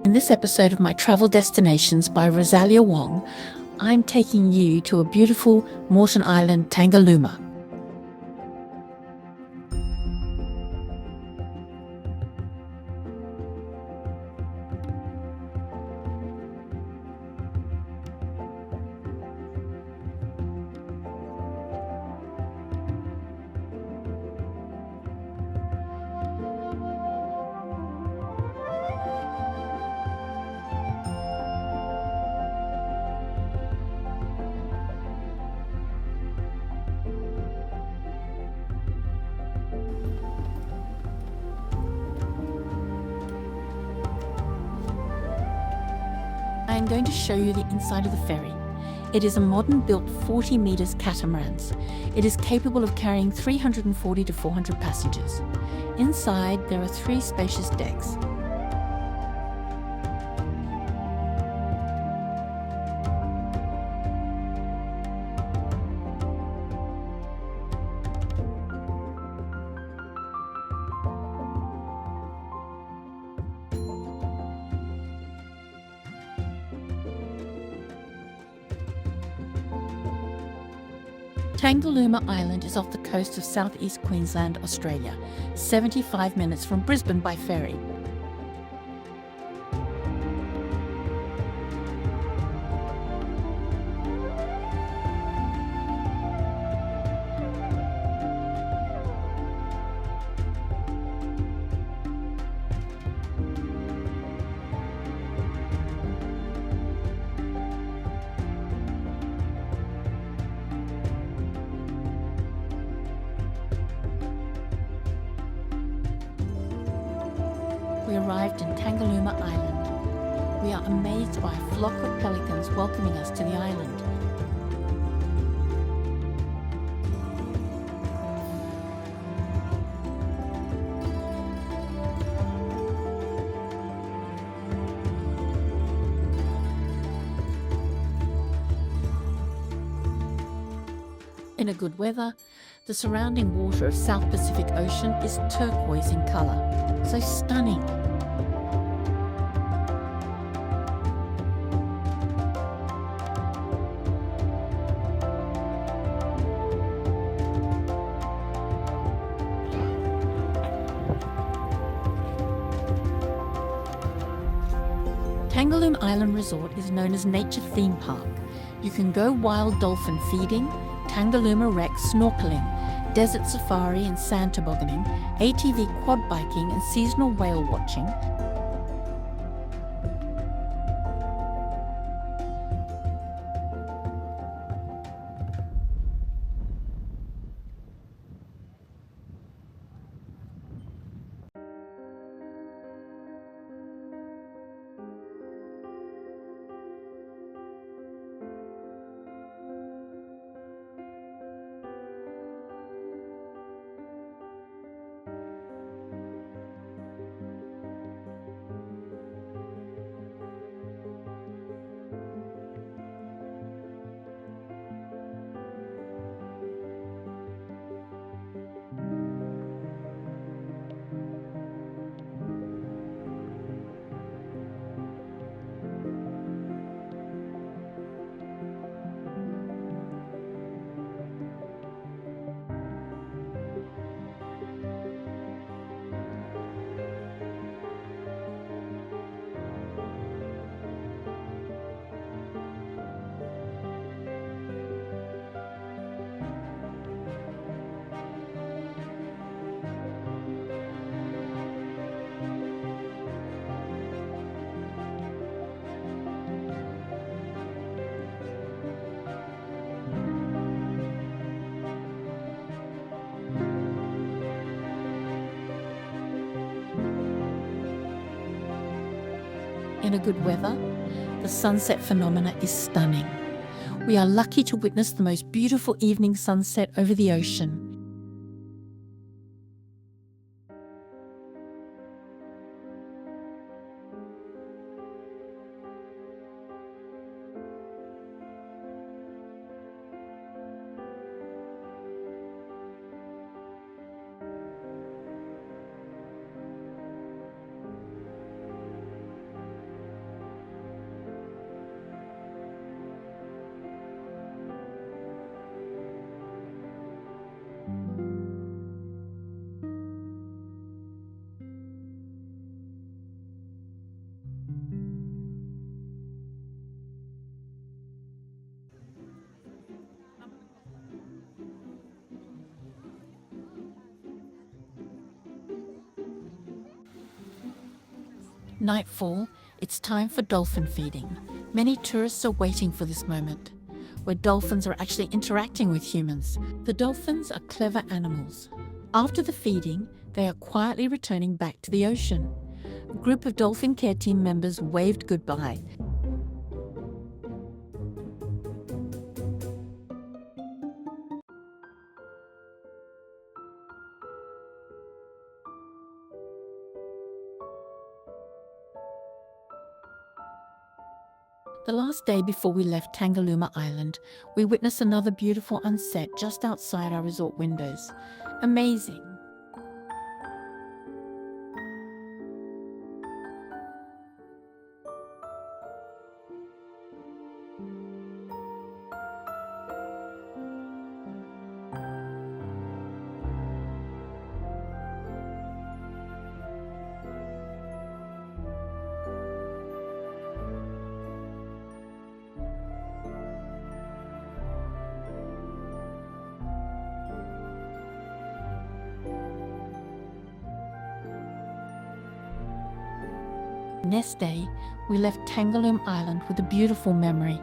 In this episode of my travel destinations by Rosalia Wong, I'm taking you to a beautiful Moreton Island, Tangalooma. I am going to show you the inside of the ferry. It is a modern-built 40 metres catamarans. It is capable of carrying 340 to 400 passengers. Inside, there are 3 spacious decks. Tangalooma Island is off the coast of southeast Queensland, Australia, 75 minutes from Brisbane by ferry. We arrived in Tangalooma Island. We are amazed by a flock of pelicans welcoming us to the island. In a good weather, the surrounding water of South Pacific Ocean is turquoise in colour. So stunning. Tangalooma Island Resort is known as Nature Theme Park. You can go wild dolphin feeding, Tangalooma wreck snorkeling, desert safari and sand tobogganing, ATV quad biking and seasonal whale watching. In a good weather, the sunset phenomena is stunning. We are lucky to witness the most beautiful evening sunset over the ocean. nightfall, it's time for dolphin feeding. Many tourists are waiting for this moment, where dolphins are actually interacting with humans. The dolphins are clever animals. After the feeding, they are quietly returning back to the ocean. A group of dolphin care team members waved goodbye. The last day before we left Tangalooma Island, we witnessed another beautiful sunset just outside our resort windows. Amazing! Next day, we left Tangalooma Island with a beautiful memory.